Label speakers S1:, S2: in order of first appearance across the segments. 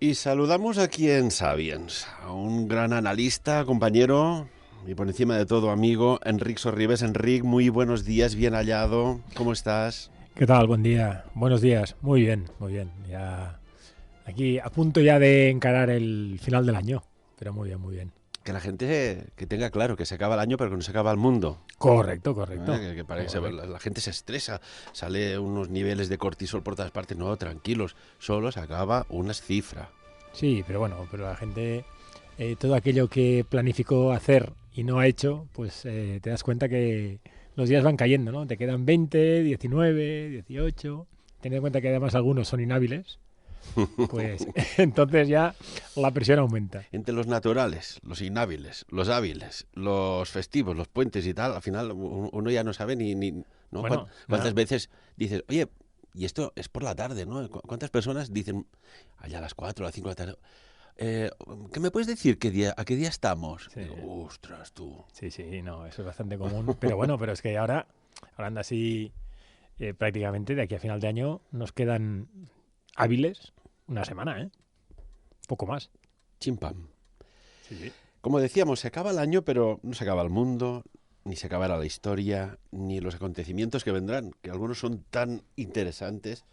S1: Y saludamos aquí en Sapiens a un gran analista, compañero y por encima de todo amigo, Enric Sorribes. Enric, muy buenos días, bien hallado. ¿Cómo estás?
S2: ¿Qué tal? Buen día. Buenos días. Muy bien, muy bien. Ya aquí a punto ya de encarar el final del año. Pero muy bien, muy bien.
S1: Que la gente que tenga claro que se acaba el año, pero que no se acaba el mundo.
S2: Correcto, correcto.
S1: Que parece que
S2: Correcto.
S1: la gente se estresa, sale unos niveles de cortisol por todas partes. No, tranquilos, solo se acaba una cifra.
S2: Sí, pero bueno, pero la gente, todo aquello que planificó hacer y no ha hecho, pues te das cuenta que los días van cayendo, ¿no? Te quedan 20, 19, 18. Ten en cuenta que además algunos son inhábiles, pues entonces ya la presión aumenta.
S1: Entre los naturales, los inhábiles, los hábiles, los festivos, los puentes y tal, al final uno ya no sabe ni ¿no?
S2: Bueno,
S1: ¿Cuántas
S2: nada.
S1: veces dices, oye, y esto es por la tarde, ¿no? ¿Cuántas personas dicen, allá a las 4 a las 5 de la tarde, eh, ¿qué me puedes decir a qué día estamos?
S2: Sí.
S1: Digo, ostras, tú.
S2: Sí, sí, no, eso es bastante común. Pero bueno, pero es que ahora, hablando así, prácticamente de aquí a final de año nos quedan hábiles una semana, ¿eh? Poco más.
S1: Chimpam.
S2: Sí, sí.
S1: Como decíamos, se acaba el año, pero no se acaba el mundo, ni se acabará la historia, ni los acontecimientos que vendrán, que algunos son tan interesantes.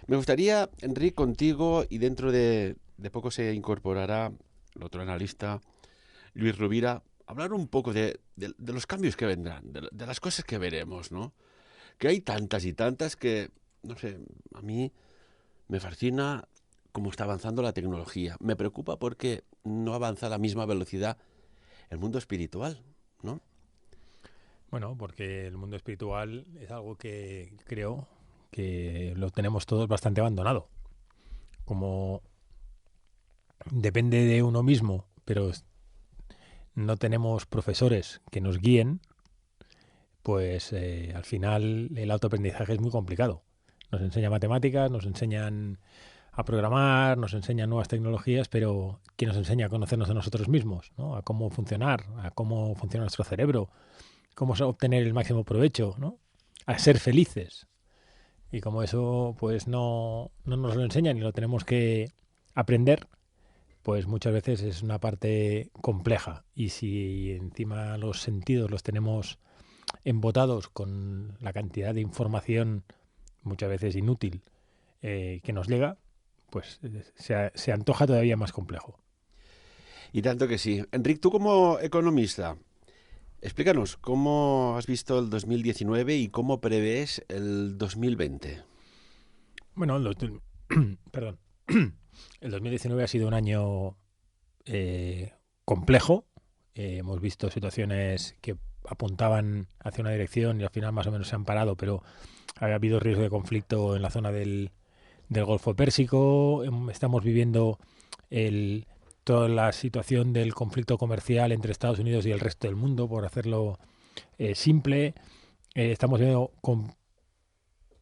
S1: Me gustaría, Enrique, contigo, y dentro de poco se incorporará el otro analista, Luis Rubira, hablar un poco de los cambios que vendrán, de las cosas que veremos, ¿no? Que hay tantas y tantas que, no sé, a mí me fascina cómo está avanzando la tecnología. Me preocupa porque no avanza a la misma velocidad el mundo espiritual, ¿no?
S2: Bueno, porque el mundo espiritual es algo que creo que lo tenemos todos bastante abandonado. Como depende de uno mismo, pero no tenemos profesores que nos guíen, pues al final el autoaprendizaje es muy complicado. Nos enseña matemáticas, nos enseñan a programar, nos enseñan nuevas tecnologías, pero ¿quién nos enseña a conocernos a nosotros mismos? ¿No? A cómo funcionar, a cómo funciona nuestro cerebro, cómo obtener el máximo provecho, ¿no? A ser felices. Y como eso pues no nos lo enseñan y lo tenemos que aprender, pues muchas veces es una parte compleja. Y si encima los sentidos los tenemos embotados con la cantidad de información muchas veces inútil que nos llega, pues se antoja todavía más complejo.
S1: Y tanto que sí. Enrique, tú como economista, explícanos cómo has visto el 2019 y cómo prevés el 2020.
S2: Bueno, perdón. El 2019 ha sido un año complejo. Hemos visto situaciones que apuntaban hacia una dirección y al final más o menos se han parado, pero ha habido riesgo de conflicto en la zona del Golfo Pérsico. Estamos viviendo el, toda la situación del conflicto comercial entre Estados Unidos y el resto del mundo, por hacerlo simple. Estamos viendo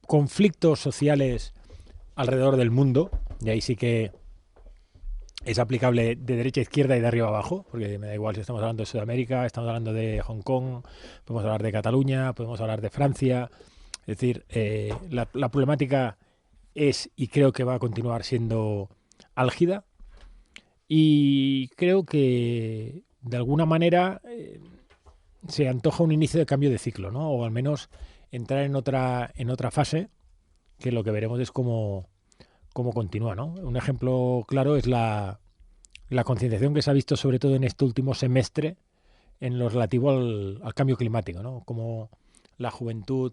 S2: conflictos sociales alrededor del mundo, y ahí sí que es aplicable de derecha a izquierda y de arriba a abajo, porque me da igual si estamos hablando de Sudamérica, estamos hablando de Hong Kong, podemos hablar de Cataluña, podemos hablar de Francia. Es decir, la problemática es y creo que va a continuar siendo álgida y creo que de alguna manera se antoja un inicio de cambio de ciclo, ¿no? O al menos entrar en otra fase que lo que veremos es cómo continúa, ¿no? Un ejemplo claro es la concienciación que se ha visto sobre todo en este último semestre en lo relativo al cambio climático, ¿no? Cómo la juventud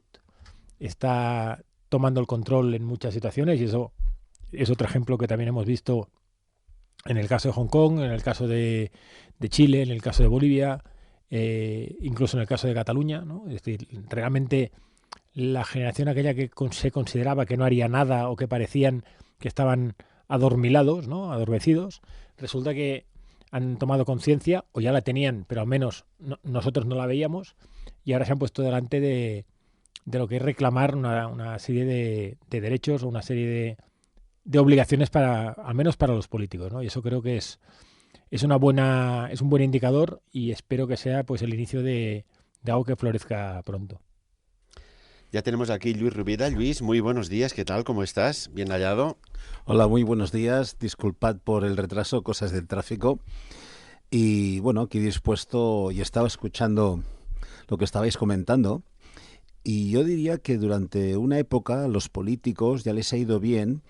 S2: está tomando el control en muchas situaciones y eso es otro ejemplo que también hemos visto en el caso de Hong Kong, en el caso de Chile, en el caso de Bolivia, incluso en el caso de Cataluña, ¿no? Es decir, realmente la generación aquella que se consideraba que no haría nada o que parecían que estaban adormilados, ¿no? Adormecidos, resulta que han tomado conciencia o ya la tenían, pero al menos nosotros no la veíamos y ahora se han puesto delante de lo que es reclamar una serie de derechos o una serie de obligaciones para, al menos para los políticos, ¿no? Y eso creo que es un buen indicador y espero que sea pues el inicio de algo que florezca pronto.
S1: Ya tenemos aquí Luis Rubira. Luis, muy buenos días, ¿qué tal? ¿Cómo estás? ¿Bien hallado?
S3: Hola, muy buenos días. Disculpad por el retraso, cosas del tráfico. Y bueno, aquí dispuesto y estaba escuchando lo que estabais comentando. Y yo diría que durante una época a los políticos ya les ha ido bien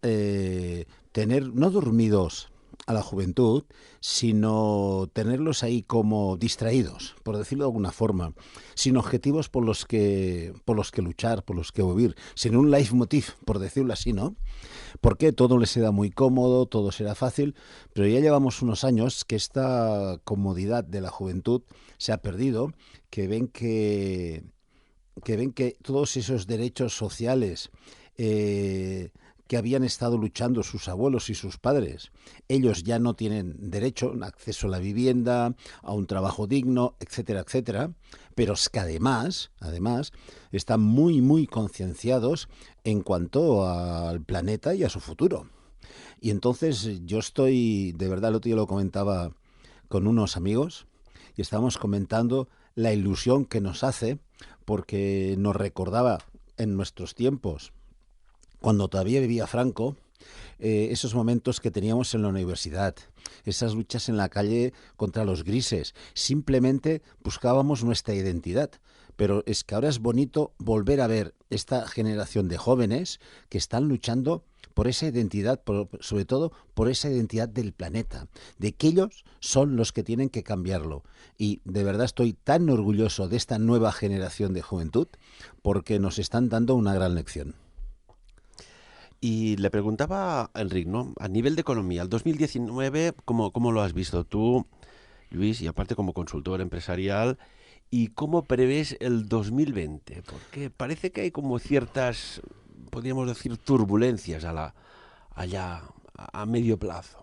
S3: tener no dormidos a la juventud, sino tenerlos ahí como distraídos, por decirlo de alguna forma, sin objetivos por los que luchar, por los que vivir, sin un leitmotiv, por decirlo así, ¿no? Porque todo les era muy cómodo, todo será fácil, pero ya llevamos unos años que esta comodidad de la juventud se ha perdido, que ven que todos esos derechos sociales que habían estado luchando sus abuelos y sus padres, ellos ya no tienen derecho, acceso a la vivienda, a un trabajo digno, etcétera, etcétera, pero es que además, están muy, muy concienciados en cuanto al planeta y a su futuro. Y entonces yo estoy, de verdad, el otro día lo comentaba con unos amigos y estábamos comentando la ilusión que nos hace porque nos recordaba en nuestros tiempos, cuando todavía vivía Franco, esos momentos que teníamos en la universidad, esas luchas en la calle contra los grises. Simplemente buscábamos nuestra identidad. Pero es que ahora es bonito volver a ver esta generación de jóvenes que están luchando por esa identidad, sobre todo por esa identidad del planeta, de que ellos son los que tienen que cambiarlo. Y de verdad estoy tan orgulloso de esta nueva generación de juventud porque nos están dando una gran lección.
S1: Y le preguntaba a Enric, ¿no? A nivel de economía, el 2019, ¿cómo lo has visto tú, Luis, y aparte como consultor empresarial, y cómo prevés el 2020? Porque parece que hay como ciertas, podríamos decir, turbulencias allá a medio plazo.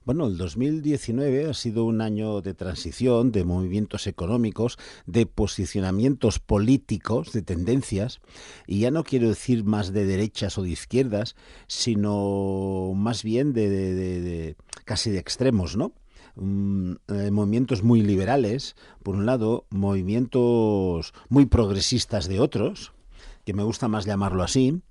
S3: Bueno, el 2019 ha sido un año de transición, de movimientos económicos, de posicionamientos políticos, de tendencias, y ya no quiero decir más de derechas o de izquierdas, sino más bien casi de extremos, ¿no? Movimientos muy liberales, por un lado, movimientos muy progresistas de otros, que me gusta más llamarlo así,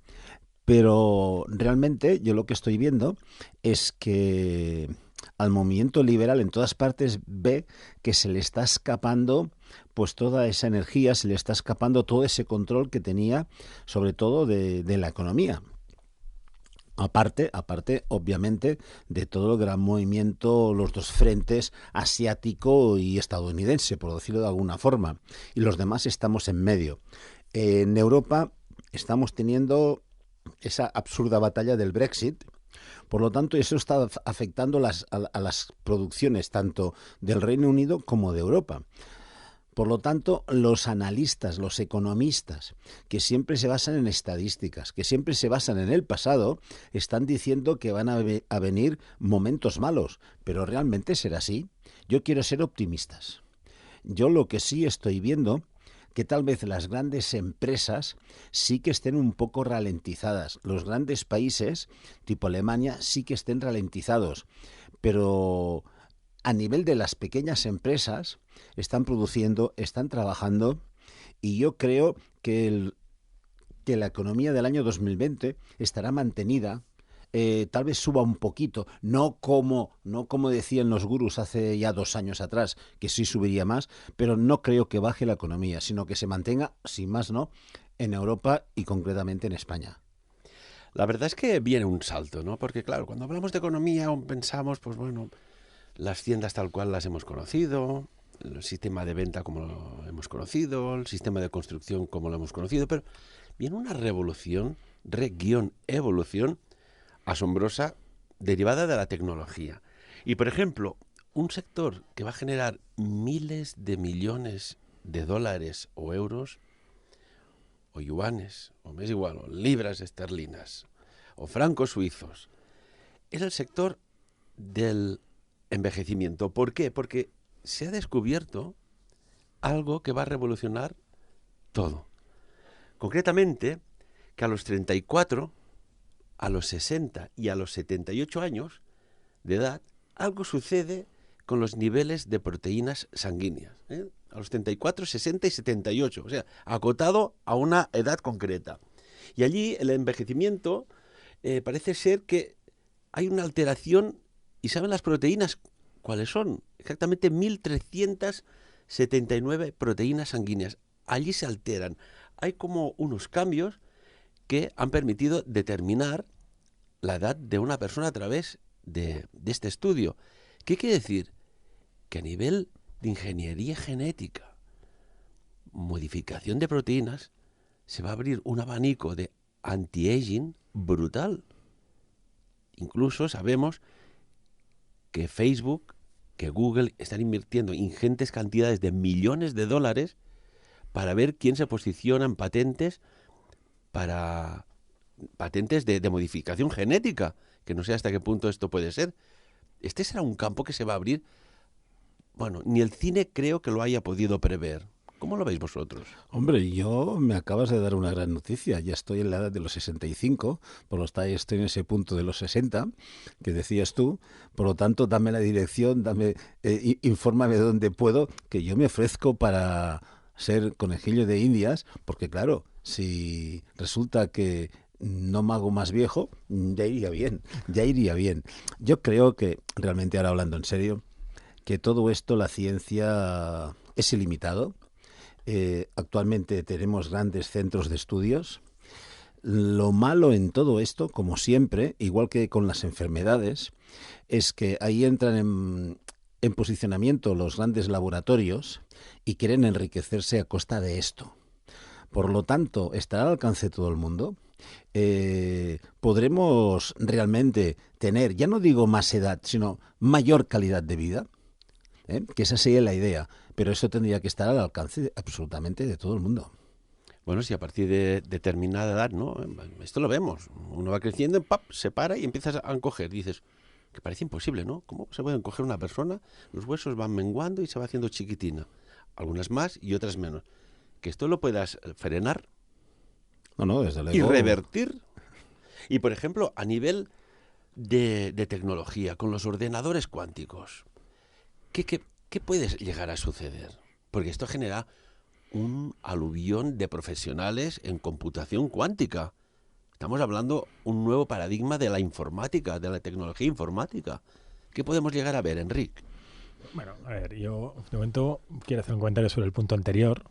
S3: pero realmente yo lo que estoy viendo es que al movimiento liberal en todas partes ve que se le está escapando pues toda esa energía, se le está escapando todo ese control que tenía sobre todo de la economía. Aparte, obviamente, de todo el gran movimiento, los dos frentes, asiático y estadounidense, por decirlo de alguna forma. Y los demás estamos en medio. En Europa estamos teniendo esa absurda batalla del Brexit. Por lo tanto, eso está afectando a las producciones tanto del Reino Unido como de Europa. Por lo tanto, los analistas, los economistas, que siempre se basan en estadísticas, que siempre se basan en el pasado, están diciendo que van a venir momentos malos. Pero ¿realmente será así? Yo quiero ser optimistas. Yo lo que sí estoy viendo que tal vez las grandes empresas sí que estén un poco ralentizadas. Los grandes países, tipo Alemania, sí que estén ralentizados. Pero a nivel de las pequeñas empresas, están produciendo, están trabajando, y yo creo que la economía del año 2020 estará mantenida, tal vez suba un poquito, no como decían los gurús hace ya 2 años atrás, que sí subiría más, pero no creo que baje la economía, sino que se mantenga, sin más no, en Europa y concretamente en España.
S1: La verdad es que viene un salto, ¿no? Porque claro, cuando hablamos de economía pensamos, pues bueno, las tiendas tal cual las hemos conocido, el sistema de venta como lo hemos conocido, el sistema de construcción como lo hemos conocido, pero viene una revolución, evolución asombrosa derivada de la tecnología. Y por ejemplo, un sector que va a generar miles de millones de dólares o euros, o yuanes, o me es igual, o libras esterlinas, o francos suizos, es el sector del envejecimiento. ¿Por qué? Porque se ha descubierto algo que va a revolucionar todo. Concretamente, que a los 34, a los 60 y a los 78 años de edad, algo sucede con los niveles de proteínas sanguíneas. a los 74, 60 y 78. O sea, acotado a una edad concreta. Y allí el envejecimiento parece ser que hay una alteración. ¿Y saben las proteínas cuáles son? Exactamente 1.379 proteínas sanguíneas. Allí se alteran. Hay como unos cambios que han permitido determinar la edad de una persona a través de este estudio. ¿Qué quiere decir? Que a nivel de ingeniería genética, modificación de proteínas, se va a abrir un abanico de anti-aging brutal. Incluso sabemos que Facebook, que Google están invirtiendo ingentes cantidades de millones de dólares para ver quién se posiciona en patentes de modificación genética, que no sé hasta qué punto esto puede ser. Este será un campo que se va a abrir. Bueno, ni el cine creo que lo haya podido prever. ¿Cómo lo veis vosotros?
S3: Hombre, me acabas de dar una gran noticia. Ya estoy en la edad de los 65, por lo tanto estoy en ese punto de los 60 que decías tú. Por lo tanto, dame la dirección, infórmame dónde puedo, que yo me ofrezco para ser conejillo de Indias, porque claro, si resulta que no me hago más viejo, ya iría bien, ya iría bien. Yo creo que, realmente ahora hablando en serio, que todo esto, la ciencia es ilimitado. Actualmente tenemos grandes centros de estudios. Lo malo en todo esto, como siempre, igual que con las enfermedades, es que ahí entran en posicionamiento los grandes laboratorios y quieren enriquecerse a costa de esto. Por lo tanto, estará al alcance de todo el mundo. Podremos realmente tener, ya no digo más edad, sino mayor calidad de vida, que esa sería la idea, pero eso tendría que estar al alcance absolutamente de todo el mundo.
S1: Bueno, si a partir de determinada edad, ¿no? Esto lo vemos. Uno va creciendo, ¡pap!, se para y empiezas a encoger. Dices, que parece imposible, ¿no? ¿Cómo se puede encoger una persona? Los huesos van menguando y se va haciendo chiquitina. Algunas más y otras menos. Que esto lo puedas frenar.
S3: No, desde luego.
S1: Y revertir. Y, por ejemplo, a nivel de tecnología, con los ordenadores cuánticos, ¿qué puede llegar a suceder? Porque esto genera un aluvión de profesionales en computación cuántica. Estamos hablando un nuevo paradigma de la informática, de la tecnología informática. ¿Qué podemos llegar a ver, Enric?
S2: Bueno, a ver, yo de momento quiero hacer un comentario sobre el punto anterior.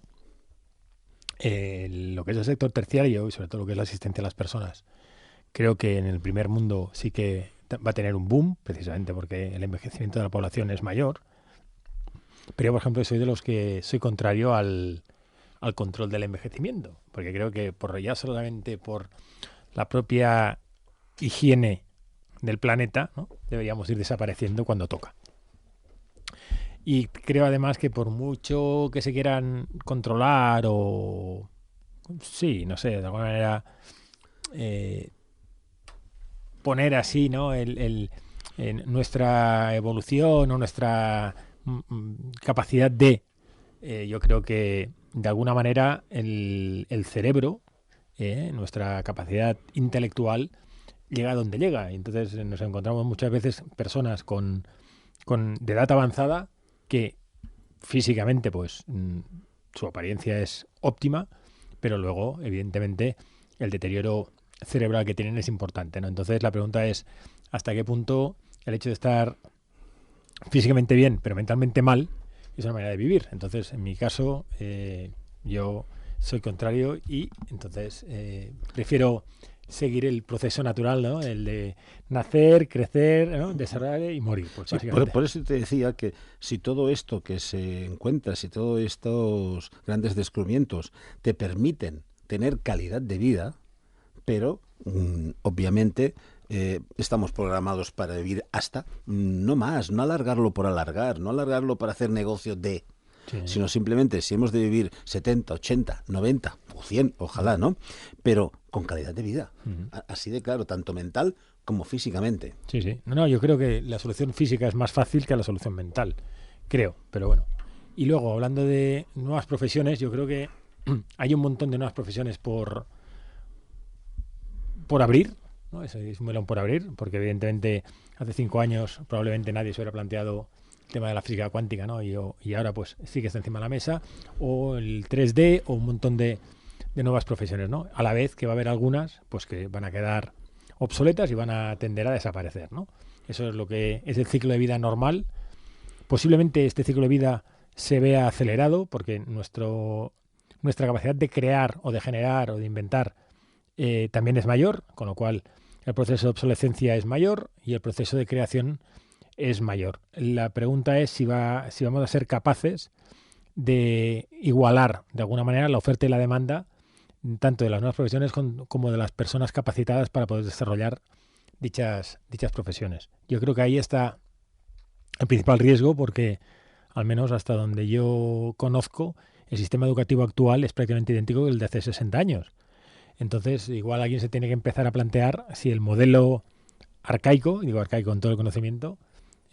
S2: Lo que es el sector terciario y sobre todo lo que es la asistencia a las personas. Creo que en el primer mundo sí que va a tener un boom, precisamente porque el envejecimiento de la población es mayor. Pero yo, por ejemplo, soy de los que soy contrario al control del envejecimiento, porque creo que ya solamente por la propia higiene del planeta, ¿no?, deberíamos ir desapareciendo cuando toca. Y creo además que por mucho que se quieran controlar o, sí, no sé, de alguna manera poner así, ¿no?, en nuestra evolución o nuestra capacidad yo creo que de alguna manera el cerebro, nuestra capacidad intelectual, llega a donde llega. Y entonces nos encontramos muchas veces personas de edad avanzada que físicamente pues su apariencia es óptima, pero luego evidentemente el deterioro cerebral que tienen es importante, ¿no? Entonces la pregunta es hasta qué punto el hecho de estar físicamente bien pero mentalmente mal es una manera de vivir. Entonces en mi caso yo soy contrario y entonces prefiero seguir el proceso natural, ¿no?, el de nacer, crecer, ¿no?, desarrollar y morir. Pues,
S3: sí, por eso te decía que si todo esto que se encuentra, si todos estos grandes descubrimientos te permiten tener calidad de vida, pero obviamente estamos programados para vivir hasta, no más, no alargarlo por alargar, no alargarlo para hacer negocio de... Sí. Sino simplemente si hemos de vivir 70, 80, 90 o 100, ojalá, ¿no? Pero con calidad de vida. Así de claro, tanto mental como físicamente.
S2: Sí, sí. No, yo creo que la solución física es más fácil que la solución mental. Creo, pero bueno. Y luego, hablando de nuevas profesiones, yo creo que hay un montón de nuevas profesiones por abrir, ¿no? Es un melón por abrir, porque evidentemente hace 5 años probablemente nadie se hubiera planteado tema de la física cuántica, ¿no? Y ahora pues sí que está encima de la mesa, o el 3D, o un montón de nuevas profesiones, ¿no? A la vez que va a haber algunas pues que van a quedar obsoletas y van a tender a desaparecer, ¿no? Eso es lo que es el ciclo de vida normal. Posiblemente este ciclo de vida se vea acelerado porque nuestra capacidad de crear o de generar o de inventar también es mayor, con lo cual el proceso de obsolescencia es mayor y el proceso de creación es mayor. La pregunta es si vamos a ser capaces de igualar de alguna manera la oferta y la demanda tanto de las nuevas profesiones como de las personas capacitadas para poder desarrollar dichas profesiones. Yo creo que ahí está el principal riesgo porque, al menos hasta donde yo conozco, el sistema educativo actual es prácticamente idéntico al de hace 60 años. Entonces, igual alguien se tiene que empezar a plantear si el modelo arcaico, digo arcaico con todo el conocimiento,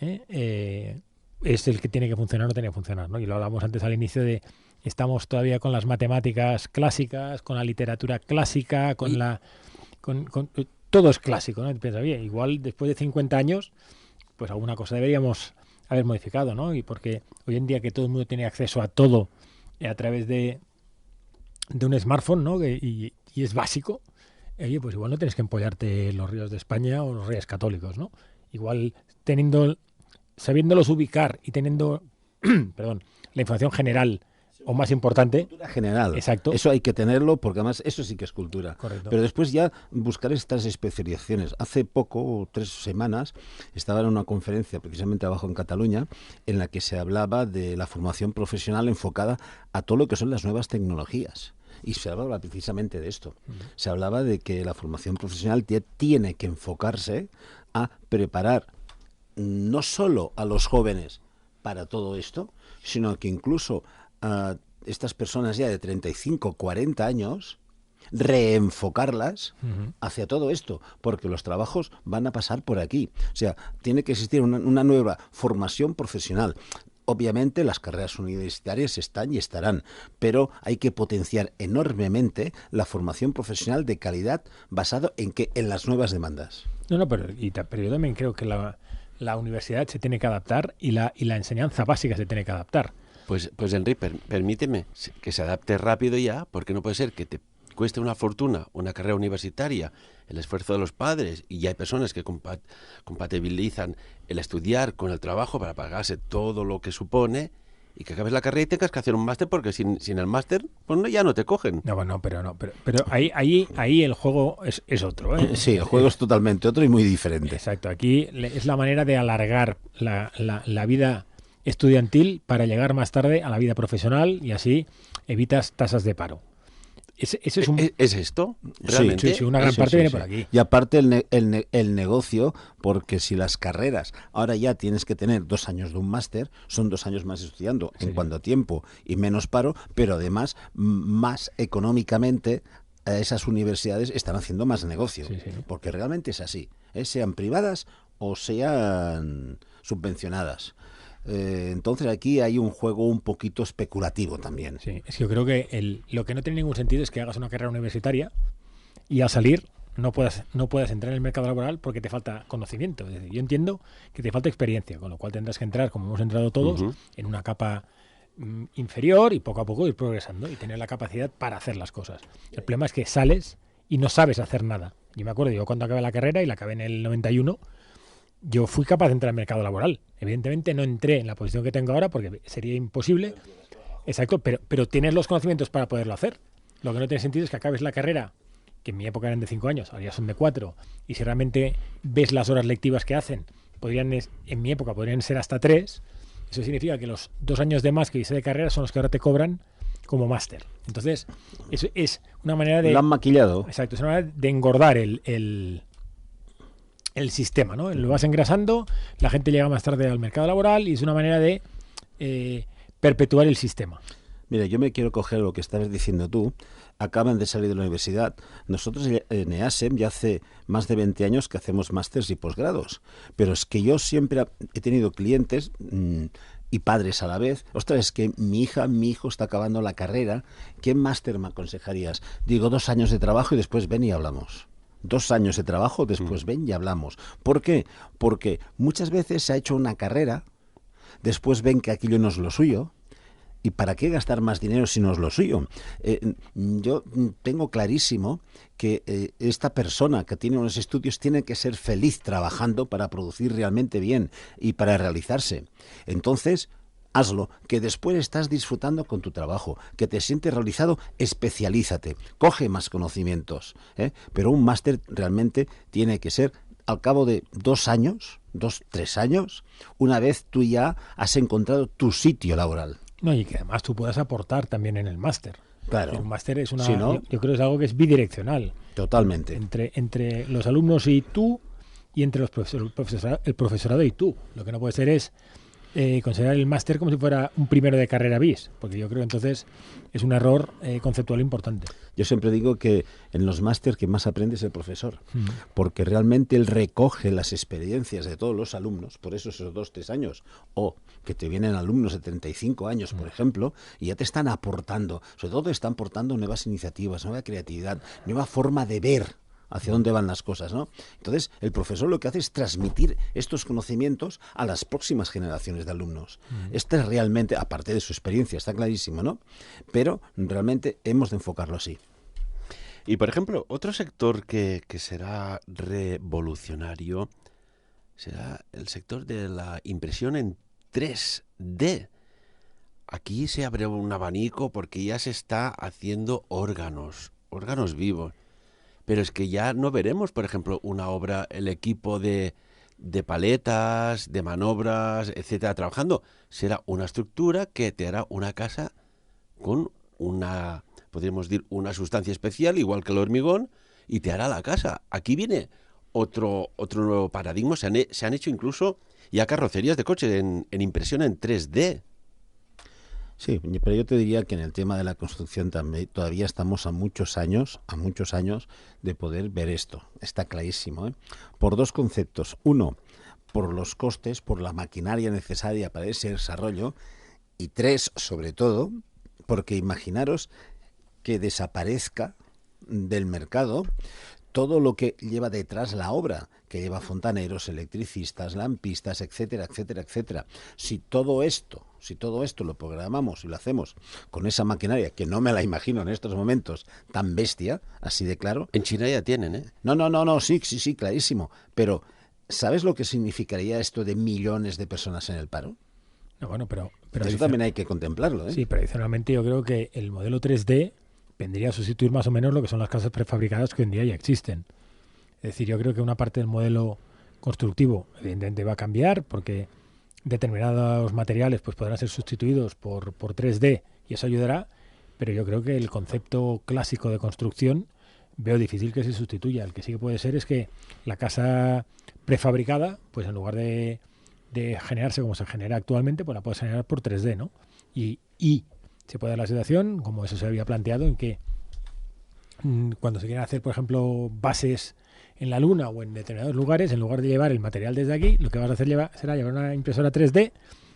S2: es el que tiene que funcionar o no tiene que funcionar, ¿no? Y lo hablamos antes al inicio de estamos todavía con las matemáticas clásicas, con la literatura clásica, con todo es clásico, ¿no? Y piensas, bien, igual después de 50 años, pues alguna cosa deberíamos haber modificado, ¿no? Y porque hoy en día que todo el mundo tiene acceso a todo a través de un smartphone, ¿no? Y es básico, oye, pues igual no tienes que empollarte los ríos de España o los reyes católicos, ¿no? Igual sabiéndolos ubicar y teniendo, perdón, la información general o más importante.
S3: Cultura general.
S2: Exacto.
S3: Eso hay que tenerlo porque además eso sí que es cultura.
S2: Correcto.
S3: Pero después ya buscar estas especializaciones. Hace poco, 3 semanas, estaba en una conferencia precisamente abajo en Cataluña en la que se hablaba de la formación profesional enfocada a todo lo que son las nuevas tecnologías. Y se hablaba precisamente de esto. Se hablaba de que la formación profesional tiene que enfocarse a preparar no solo a los jóvenes para todo esto, sino que incluso a estas personas ya de 35, 40 años, reenfocarlas hacia todo esto, porque los trabajos van a pasar por aquí. O sea, tiene que existir una nueva formación profesional. Obviamente las carreras universitarias están y estarán, pero hay que potenciar enormemente la formación profesional de calidad basado en las nuevas demandas.
S2: No, pero yo también creo que la universidad se tiene que adaptar y la enseñanza básica se tiene que adaptar.
S1: Pues Enrique, permíteme que se adapte rápido ya, porque no puede ser que te cueste una fortuna una carrera universitaria, el esfuerzo de los padres, y ya hay personas que compatibilizan el estudiar con el trabajo para pagarse todo lo que supone, y que acabes la carrera y tengas que hacer un máster, porque sin el máster pues ya no te cogen.
S2: Pero ahí el juego es otro, ¿eh?
S3: Sí, el juego es totalmente otro y muy diferente.
S2: Exacto, aquí es la manera de alargar la vida estudiantil para llegar más tarde a la vida profesional y así evitas tasas de paro. ¿Es
S1: esto? ¿Realmente?
S2: Sí, una gran parte viene por aquí.
S3: Y aparte el negocio, porque si las carreras, ahora ya tienes que tener 2 años de un máster, son 2 años más estudiando en cuanto a tiempo y menos paro, pero además más económicamente esas universidades están haciendo más negocio, porque realmente es así, sean privadas o sean subvencionadas. Entonces aquí hay un juego un poquito especulativo también.
S2: Sí, es que yo creo que lo que no tiene ningún sentido es que hagas una carrera universitaria y al salir no puedas entrar en el mercado laboral porque te falta conocimiento. Es decir, yo entiendo que te falta experiencia, con lo cual tendrás que entrar, como hemos entrado todos, en una capa inferior y poco a poco ir progresando y tener la capacidad para hacer las cosas. El problema es que sales y no sabes hacer nada. Yo me acuerdo, yo cuando acabé la carrera, y la acabé en el 91, yo fui capaz de entrar al mercado laboral. Evidentemente no entré en la posición que tengo ahora porque sería imposible. Exacto, pero tienes los conocimientos para poderlo hacer. Lo que no tiene sentido es que acabes la carrera, que en mi época eran de 5 años, ahora ya son de 4, y si realmente ves las horas lectivas que hacen, en mi época podrían ser hasta 3. Eso significa que los 2 años de más que hice de carrera son los que ahora te cobran como máster. Entonces, eso es una manera de...
S3: Lo han maquillado.
S2: Exacto, es una manera de engordar el sistema, ¿no? Lo vas engrasando, la gente llega más tarde al mercado laboral y es una manera de perpetuar el sistema.
S3: Mira, yo me quiero coger lo que estabas diciendo tú. Acaban de salir de la universidad. Nosotros en EASEM ya hace más de 20 años que hacemos másters y posgrados. Pero es que yo siempre he tenido clientes y padres a la vez. Ostras, es que mi hijo está acabando la carrera. ¿Qué máster me aconsejarías? Digo, 2 años de trabajo y después ven y hablamos. 2 años de trabajo, después ven y hablamos. ¿Por qué? Porque muchas veces se ha hecho una carrera después ven que aquello no es lo suyo. ¿Y para qué gastar más dinero si no es lo suyo? Yo tengo clarísimo que esta persona que tiene unos estudios tiene que ser feliz trabajando para producir realmente bien y para realizarse. Entonces, hazlo, que después estás disfrutando con tu trabajo, que te sientes realizado, especialízate, coge más conocimientos, pero un máster realmente tiene que ser al cabo de 2 años, 3 años, una vez tú ya has encontrado tu sitio laboral.
S2: No, y que además tú puedas aportar también en el máster.
S3: Claro.
S2: El máster es una,
S3: Si no,
S2: yo creo que es algo que es bidireccional.
S3: Totalmente.
S2: Entre los alumnos y tú, y entre los el profesorado y tú. Lo que no puede ser es considerar el máster como si fuera un primero de carrera bis, porque yo creo que entonces es un error conceptual importante.
S3: Yo siempre digo que en los máster que más aprende es el profesor, porque realmente él recoge las experiencias de todos los alumnos, por eso esos 2-3 años, o que te vienen alumnos de 35 años, por ejemplo, y ya te están aportando, sobre todo te están aportando nuevas iniciativas, nueva creatividad, nueva forma de ver hacia dónde van las cosas, ¿no? Entonces, el profesor lo que hace es transmitir estos conocimientos a las próximas generaciones de alumnos. Este es realmente, aparte de su experiencia, está clarísimo, ¿no? Pero realmente hemos de enfocarlo así.
S1: Y, por ejemplo, otro sector que será revolucionario será el sector de la impresión en 3D. Aquí se abre un abanico porque ya se está haciendo órganos vivos. Pero es que ya no veremos, por ejemplo, una obra, el equipo de paletas, de manobras, etcétera, trabajando. Será una estructura que te hará una casa con una, podríamos decir, una sustancia especial, igual que el hormigón, y te hará la casa. Aquí viene otro nuevo paradigma. Se han hecho incluso ya carrocerías de coche en impresión en 3D.
S3: Sí, pero yo te diría que en el tema de la construcción también todavía estamos a muchos años de poder ver esto. Está clarísimo, ¿eh? Por 2 conceptos. Uno, por los costes, por la maquinaria necesaria para ese desarrollo. Y 3, sobre todo, porque imaginaros que desaparezca del mercado todo lo que lleva detrás la obra, que lleva fontaneros, electricistas, lampistas, etcétera, etcétera, etcétera. Si todo esto lo programamos y lo hacemos con esa maquinaria, que no me la imagino en estos momentos tan bestia, así de claro.
S1: En China ya tienen, ¿eh?
S3: No, sí, clarísimo. Pero, ¿sabes lo que significaría esto de millones de personas en el paro?
S2: No, bueno, pero
S3: eso también hay que contemplarlo, ¿eh?
S2: Sí, pero adicionalmente yo creo que el modelo 3D vendría a sustituir más o menos lo que son las casas prefabricadas que hoy en día ya existen. Es decir, yo creo que una parte del modelo constructivo evidentemente va a cambiar porque determinados materiales pues podrán ser sustituidos por 3D y eso ayudará, pero yo creo que el concepto clásico de construcción veo difícil que se sustituya. El que sí que puede ser es que la casa prefabricada, pues en lugar de generarse como se genera actualmente, pues la puedes generar por 3D, ¿no? Y se puede dar la situación, como eso se había planteado, en que cuando se quieren hacer, por ejemplo, bases en la Luna o en determinados lugares, en lugar de llevar el material desde aquí, lo que vas a hacer será llevar una impresora 3D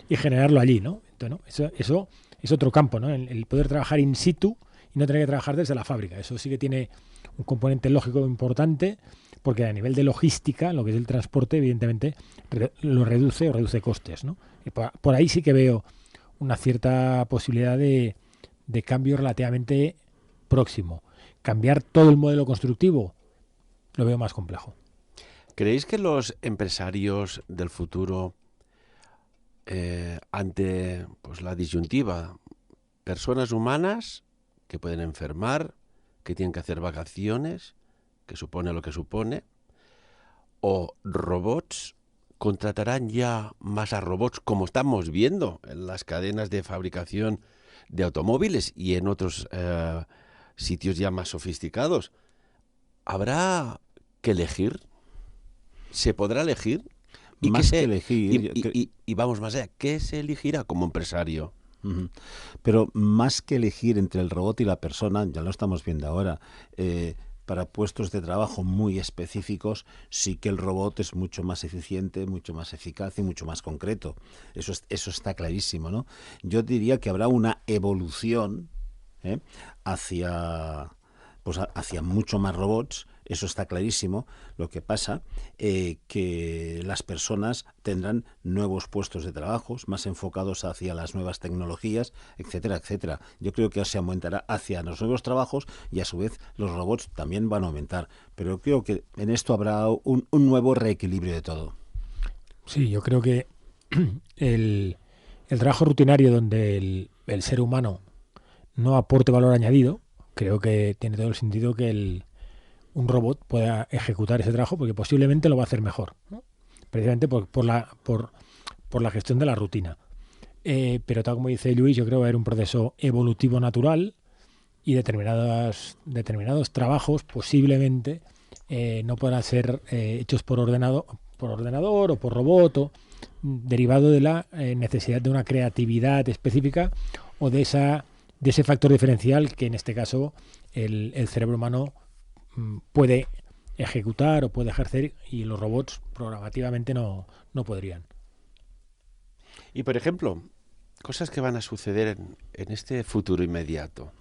S2: y generarlo allí, ¿no? Entonces, ¿no? Eso es otro campo, ¿no? El poder trabajar in situ y no tener que trabajar desde la fábrica. Eso sí que tiene un componente lógico importante, porque a nivel de logística, lo que es el transporte, evidentemente, lo reduce costes, ¿no? Y por ahí sí que veo una cierta posibilidad de cambio relativamente próximo. Cambiar todo el modelo constructivo lo veo más complejo.
S1: ¿Creéis que los empresarios del futuro, ante pues, la disyuntiva, personas humanas que pueden enfermar, que tienen que hacer vacaciones, que supone lo que supone, o robots, contratarán ya más a robots, como estamos viendo en las cadenas de fabricación de automóviles y en otros sitios ya más sofisticados? ¿Habrá que elegir? ¿Se podrá elegir? ¿Y
S3: más que elegir...
S1: Y vamos más allá, ¿qué se elegirá como empresario?
S3: Pero más que elegir entre el robot y la persona, ya lo estamos viendo ahora, para puestos de trabajo muy específicos, sí que el robot es mucho más eficiente, mucho más eficaz y mucho más concreto. Eso está clarísimo, ¿no? Yo diría que habrá una evolución hacia mucho más robots eso está clarísimo. Lo que pasa que las personas tendrán nuevos puestos de trabajo más enfocados hacia las nuevas tecnologías, etcétera, etcétera. Yo creo que se aumentará hacia los nuevos trabajos y a su vez los robots también van a aumentar. Pero creo que en esto habrá un nuevo reequilibrio de todo.
S2: Sí, yo creo que el trabajo rutinario donde el ser humano no aporte valor añadido, creo que tiene todo el sentido que un robot pueda ejecutar ese trabajo porque posiblemente lo va a hacer mejor, ¿no? Precisamente por la gestión de la rutina. Pero tal como dice Luis, yo creo que va a haber un proceso evolutivo natural y determinados trabajos posiblemente no podrán ser hechos por ordenador o por robot, derivado de la necesidad de una creatividad específica o de ese factor diferencial que en este caso el cerebro humano puede ejecutar o puede ejercer y los robots programativamente no podrían.
S1: Y por ejemplo, cosas que van a suceder en este futuro inmediato.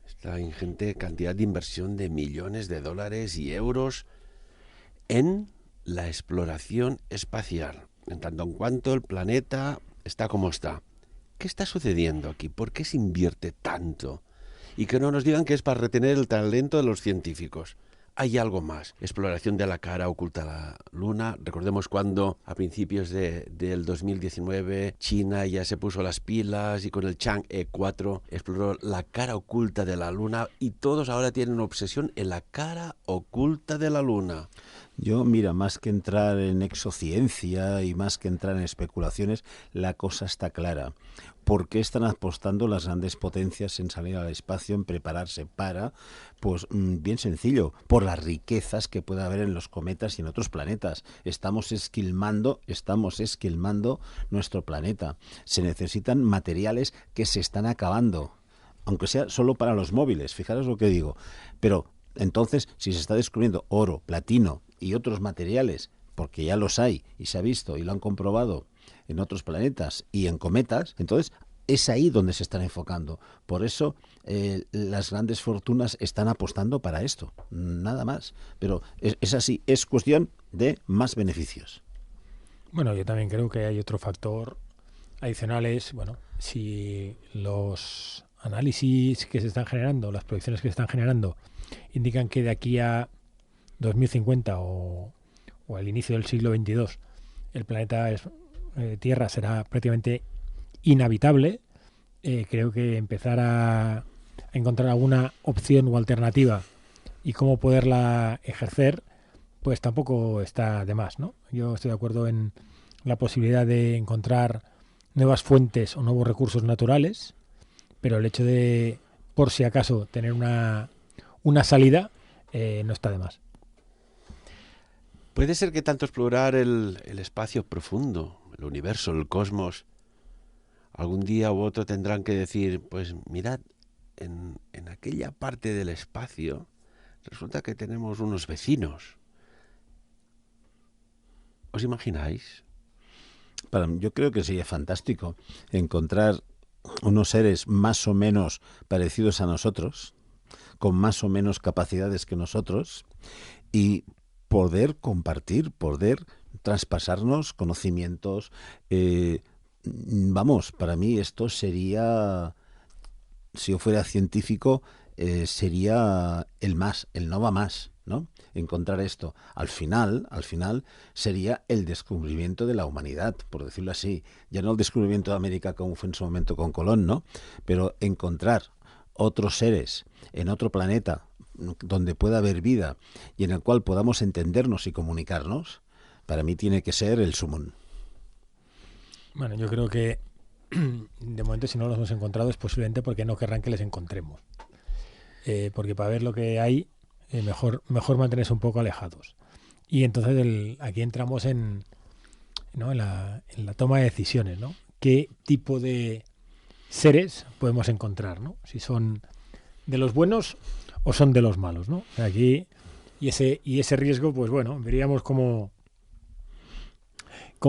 S1: Esta ingente cantidad de inversión de millones de dólares y euros en la exploración espacial, en tanto en cuanto el planeta está como está. ¿Qué está sucediendo aquí? ¿Por qué se invierte tanto? Y que no nos digan que es para retener el talento de los científicos. Hay algo más. Exploración de la cara oculta a la Luna. Recordemos cuando a principios del 2019 China ya se puso las pilas y con el Chang'e 4 exploró la cara oculta de la Luna y todos ahora tienen una obsesión en la cara oculta de la Luna.
S3: Yo, mira, más que entrar en exociencia y más que entrar en especulaciones, la cosa está clara. ¿Por qué están apostando las grandes potencias en salir al espacio, en prepararse para? Pues bien sencillo, por las riquezas que puede haber en los cometas y en otros planetas. Estamos esquilmando nuestro planeta. Se necesitan materiales que se están acabando, aunque sea solo para los móviles, fijaros lo que digo. Pero entonces, si se está descubriendo oro, platino y otros materiales, porque ya los hay y se ha visto y lo han comprobado en otros planetas y en cometas, entonces es ahí donde se están enfocando. Por eso las grandes fortunas están apostando para esto, nada más. Pero es así, es cuestión de más beneficios.
S2: Bueno, yo también creo que hay otro factor adicional, es, bueno, si los análisis que se están generando, las proyecciones que se están generando, indican que de aquí a 2050 o al inicio del siglo XXII el planeta Tierra será prácticamente inhabitable, creo que empezar a encontrar alguna opción o alternativa y cómo poderla ejercer, pues tampoco está de más, ¿no? Yo estoy de acuerdo en la posibilidad de encontrar nuevas fuentes o nuevos recursos naturales, pero el hecho de, por si acaso, tener una salida no está de más.
S1: Puede ser que tanto explorar el espacio profundo, el universo, el cosmos, algún día u otro tendrán que decir, pues mirad, en aquella parte del espacio resulta que tenemos unos vecinos. ¿Os imagináis?
S3: Yo creo que sería fantástico encontrar unos seres más o menos parecidos a nosotros, con más o menos capacidades que nosotros, y poder compartir, poder traspasarnos conocimientos. Vamos, para mí esto sería, si yo fuera científico, sería el no va más, ¿no? Encontrar esto. Al final sería el descubrimiento de la humanidad, por decirlo así. Ya no el descubrimiento de América como fue en su momento con Colón, ¿no? Pero encontrar otros seres en otro planeta donde pueda haber vida y en el cual podamos entendernos y comunicarnos, para mí tiene que ser el sumum.
S2: Bueno, yo creo que de momento si no los hemos encontrado es posiblemente porque no querrán que les encontremos. Porque para ver lo que hay, mejor mantenerse un poco alejados. Y entonces aquí entramos en la toma de decisiones, ¿no? ¿Qué tipo de seres podemos encontrar, ¿no? Si son de los buenos o son de los malos, ¿no? Aquí, y ese riesgo, pues bueno, veríamos cómo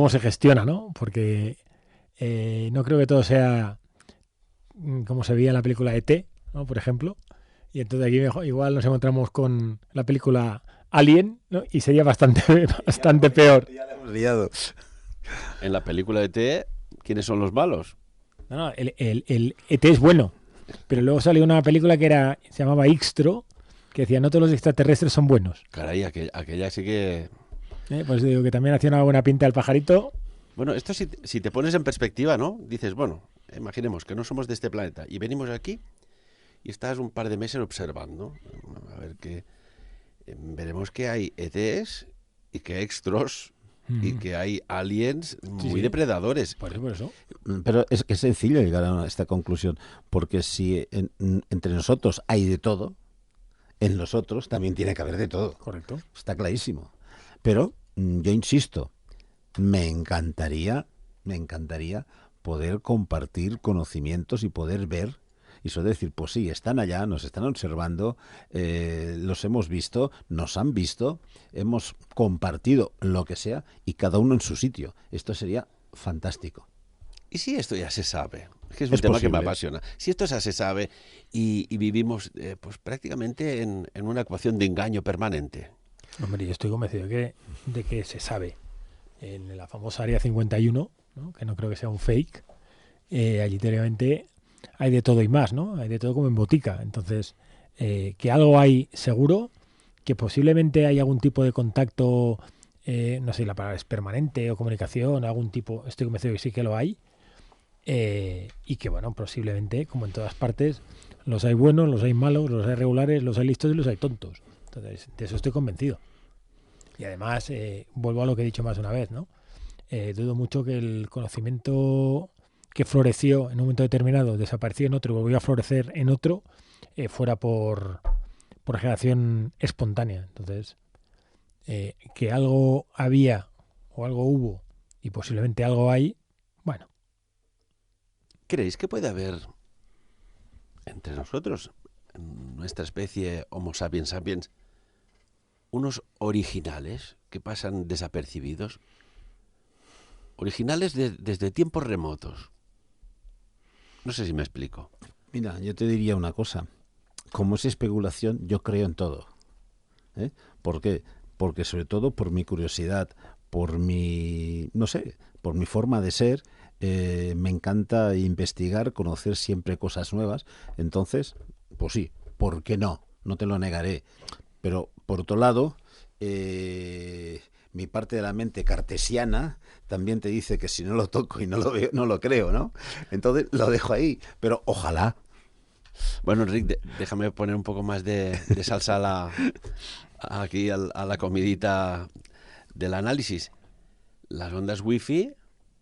S2: se gestiona, ¿no? Porque no creo que todo sea como se veía en la película E.T., ¿no? Por ejemplo, Y entonces aquí igual nos encontramos con la película Alien, ¿no? Y sería bastante peor.
S3: Ya la hemos liado.
S1: En la película de T, ¿quiénes son los malos?
S2: No, el ET es bueno. Pero luego salió una película se llamaba Ixtro, que decía, no todos los extraterrestres son buenos.
S1: Caray, aquella sí que...
S2: Pues digo que también hacía una buena pinta el pajarito.
S1: Bueno, esto si te pones en perspectiva, ¿no? Dices, bueno, imaginemos que no somos de este planeta y venimos aquí y estás un par de meses observando. A ver qué... veremos que hay ETs y que hay extros y que hay aliens muy depredadores.
S2: Por eso.
S3: Pero es que es sencillo llegar a esta conclusión, porque si entre nosotros hay de todo, en los otros también tiene que haber de todo.
S2: Correcto.
S3: Está clarísimo. Pero yo insisto, me encantaría poder compartir conocimientos y poder ver. Y eso decir, pues sí, están allá, nos están observando, los hemos visto, nos han visto, hemos compartido lo que sea y cada uno en su sitio. Esto sería fantástico.
S1: ¿Y si esto ya se sabe? Es que es un tema posible, que me apasiona. Si esto ya se sabe y vivimos pues prácticamente en una ecuación de engaño permanente.
S2: Hombre, yo estoy convencido de que se sabe. En la famosa Área 51, ¿no? Que no creo que sea un fake, allí literalmente hay de todo y más, ¿no? Hay de todo como en botica. Entonces, que algo hay seguro, que posiblemente hay algún tipo de contacto, no sé, la palabra es permanente o comunicación, algún tipo, estoy convencido que sí que lo hay, y que, bueno, posiblemente, como en todas partes, los hay buenos, los hay malos, los hay regulares, los hay listos y los hay tontos. Entonces, de eso estoy convencido. Y además, vuelvo a lo que he dicho más de una vez, ¿no? Dudo mucho que el conocimiento que floreció en un momento determinado, desapareció en otro y volvió a florecer en otro, fuera por generación espontánea. Entonces, que algo había o algo hubo y posiblemente algo hay, bueno.
S1: ¿Creéis que puede haber entre nosotros, en nuestra especie Homo sapiens sapiens, unos originales que pasan desapercibidos? Originales desde tiempos remotos. No sé si me explico.
S3: Mira, yo te diría una cosa. Como es especulación, yo creo en todo. ¿Por qué? Porque sobre todo por mi curiosidad, por mi, no sé, por mi forma de ser, me encanta investigar, conocer siempre cosas nuevas. Entonces, pues sí, ¿por qué no? No te lo negaré. Pero, por otro lado, mi parte de la mente cartesiana también te dice que si no lo toco y no lo veo, no lo creo, ¿no? Entonces lo dejo ahí, pero ojalá.
S1: Bueno, Enric, déjame poner un poco más de salsa aquí a la comidita del análisis. Las ondas wifi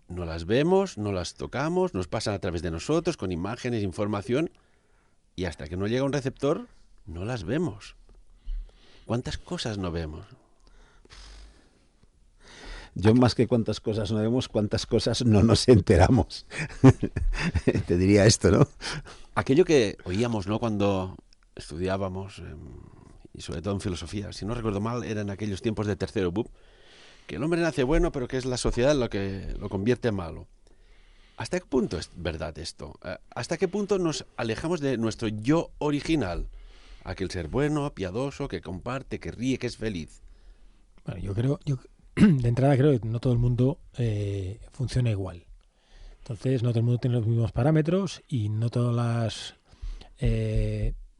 S1: no las vemos, no las tocamos, nos pasan a través de nosotros con imágenes, información, y hasta que no llega un receptor no las vemos. ¿Cuántas cosas no vemos?
S3: Yo más que cuántas cosas no vemos, cuántas cosas no nos enteramos. Te diría esto, ¿no?
S1: Aquello que oíamos, ¿no?, cuando estudiábamos, y sobre todo en filosofía, si no recuerdo mal, era en aquellos tiempos de tercero BUP, que el hombre nace bueno, pero que es la sociedad lo que lo convierte en malo. ¿Hasta qué punto es verdad esto? ¿Hasta qué punto nos alejamos de nuestro yo original? Aquel ser bueno, piadoso, que comparte, que ríe, que es feliz.
S2: Bueno, yo de entrada creo que no todo el mundo funciona igual. Entonces, no todo el mundo tiene los mismos parámetros y no todas las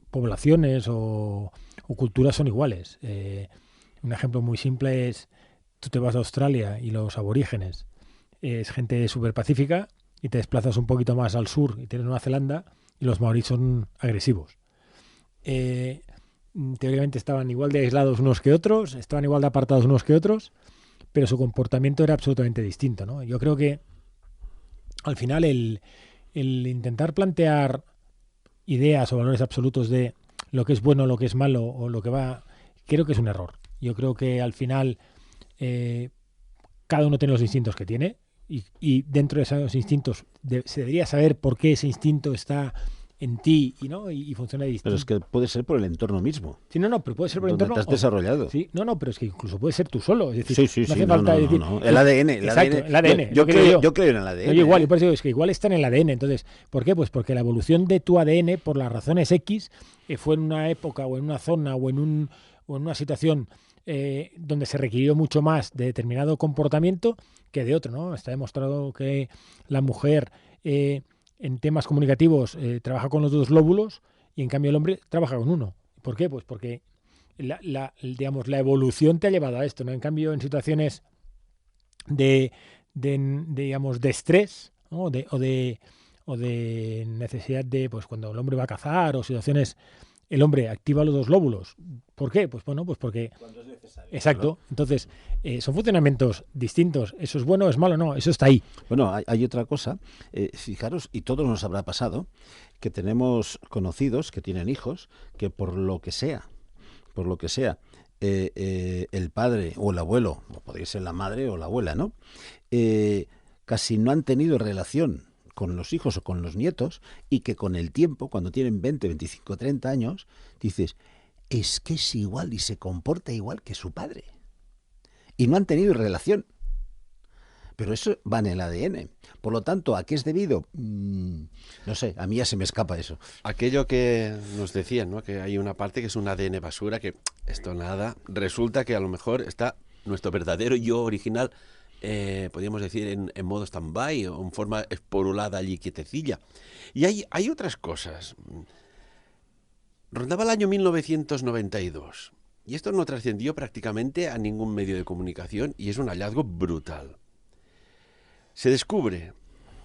S2: poblaciones o culturas son iguales. Un ejemplo muy simple es, tú te vas a Australia y los aborígenes es gente súper pacífica, y te desplazas un poquito más al sur y tienes Nueva Zelanda y los maoríes son agresivos. Teóricamente estaban igual de aislados unos que otros, estaban igual de apartados unos que otros, pero su comportamiento era absolutamente distinto, ¿no? Yo creo que al final el intentar plantear ideas o valores absolutos de lo que es bueno, lo que es malo o lo que va, creo que es un error. Yo creo que al final cada uno tiene los instintos que tiene y dentro de esos instintos se debería saber por qué ese instinto está en ti y no y funciona distinto.
S3: Pero es que puede ser por el entorno mismo.
S2: Sí, no, pero puede ser por el
S3: donde
S2: entorno.
S3: te has desarrollado.
S2: Sí, no, pero es que incluso puede ser tú solo. Es decir,
S3: Sí,
S2: no hace falta decir.
S3: El ADN.
S2: Exacto, el ADN.
S3: Yo creo en el ADN.
S2: Oye, igual, y por eso digo, es que igual está en el ADN. Entonces, ¿por qué? Pues porque la evolución de tu ADN, por las razones X, fue en una época o en una zona o en una situación donde se requirió mucho más de determinado comportamiento que de otro, ¿no? Está demostrado que la mujer en temas comunicativos trabaja con los dos lóbulos y en cambio el hombre trabaja con uno. ¿Por qué? Pues porque digamos, la evolución te ha llevado a esto, ¿no? En cambio, en situaciones digamos, de estrés, ¿no? o de necesidad de, pues cuando el hombre va a cazar o situaciones, el hombre activa los dos lóbulos. ¿Por qué? Pues bueno, pues porque...
S3: Cuando es necesario.
S2: Exacto. Claro. Entonces, son funcionamientos distintos. ¿Eso es bueno o es malo? No, eso está ahí.
S3: Bueno, hay otra cosa. Fijaros, y todos nos habrá pasado, que tenemos conocidos que tienen hijos que por lo que sea, el padre o el abuelo, o podría ser la madre o la abuela, ¿no? Casi no han tenido relación con los hijos o con los nietos, y que con el tiempo, cuando tienen 20, 25, 30 años, dices, es que es igual y se comporta igual que su padre. Y no han tenido relación. Pero eso va en el ADN. Por lo tanto, ¿a qué es debido? No sé, a mí ya se me escapa eso.
S1: Aquello que nos decían, ¿no? Que hay una parte que es un ADN basura, que esto nada, resulta que a lo mejor está nuestro verdadero yo original, podríamos decir, en modo stand-by o en forma esporulada allí quietecilla. Y hay otras cosas. Rondaba el año 1992 y esto no trascendió prácticamente a ningún medio de comunicación y es un hallazgo brutal. Se descubre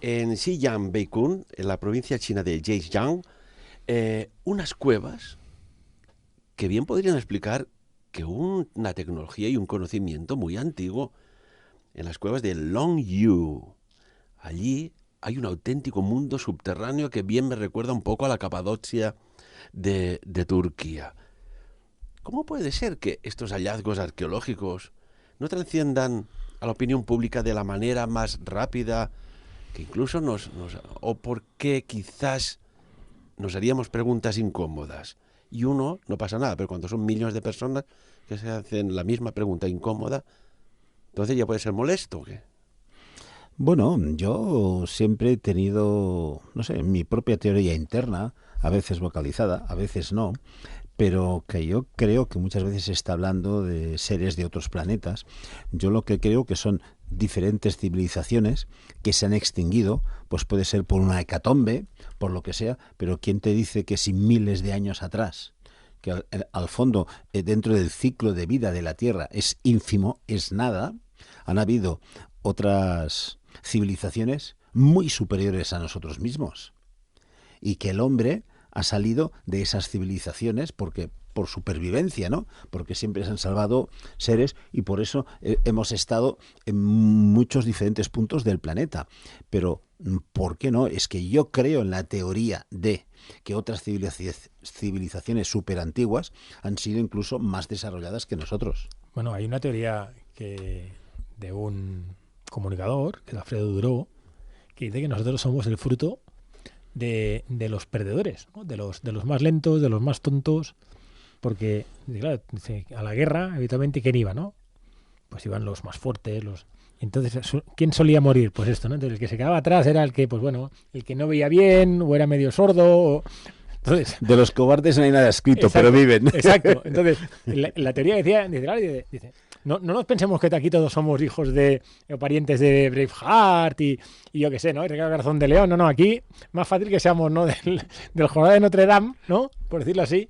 S1: en Xinjiang Beikun, en la provincia china de Zhejiang, unas cuevas que bien podrían explicar que una tecnología y un conocimiento muy antiguo en las cuevas de Longyu. Allí hay un auténtico mundo subterráneo que bien me recuerda un poco a la Capadocia de Turquía. ¿Cómo puede ser que estos hallazgos arqueológicos no trasciendan a la opinión pública de la manera más rápida, que incluso o por qué quizás nos haríamos preguntas incómodas? Y no pasa nada, pero cuando son millones de personas que se hacen la misma pregunta incómoda, entonces ya puede ser molesto, ¿o qué?
S3: Bueno, yo siempre he tenido, no sé, mi propia teoría interna, a veces vocalizada, a veces no, pero que yo creo que muchas veces se está hablando de seres de otros planetas. Yo lo que creo que son diferentes civilizaciones que se han extinguido, pues puede ser por una hecatombe, por lo que sea, pero ¿quién te dice que si miles de años atrás, que al fondo, dentro del ciclo de vida de la Tierra, es ínfimo, es nada, han habido otras civilizaciones muy superiores a nosotros mismos? Y que el hombre ha salido de esas civilizaciones porque por supervivencia, ¿no? Porque siempre se han salvado seres y por eso hemos estado en muchos diferentes puntos del planeta. Pero, ¿por qué no? Es que yo creo en la teoría de que otras civilizaciones superantiguas han sido incluso más desarrolladas que nosotros.
S2: Bueno, hay una teoría de un comunicador, que es Alfredo Duro, que dice que nosotros somos el fruto de los perdedores, ¿no? de los más lentos, de los más tontos, porque claro, a la guerra habitualmente ¿quién iba? ¿No? Pues iban los más fuertes, entonces ¿quién solía morir? Pues esto, ¿no? Entonces el que se quedaba atrás era el que, pues bueno, el que no veía bien o era medio sordo. Entonces,
S3: de los cobardes no hay nada escrito,
S2: exacto,
S3: pero viven.
S2: Exacto. Entonces la teoría dice no nos pensemos que aquí todos somos hijos o parientes de Braveheart y yo qué sé, ¿no? Y Ricardo Garzón de León. No, aquí más fácil que seamos, ¿no? del Jornada de Notre Dame, ¿no? Por decirlo así.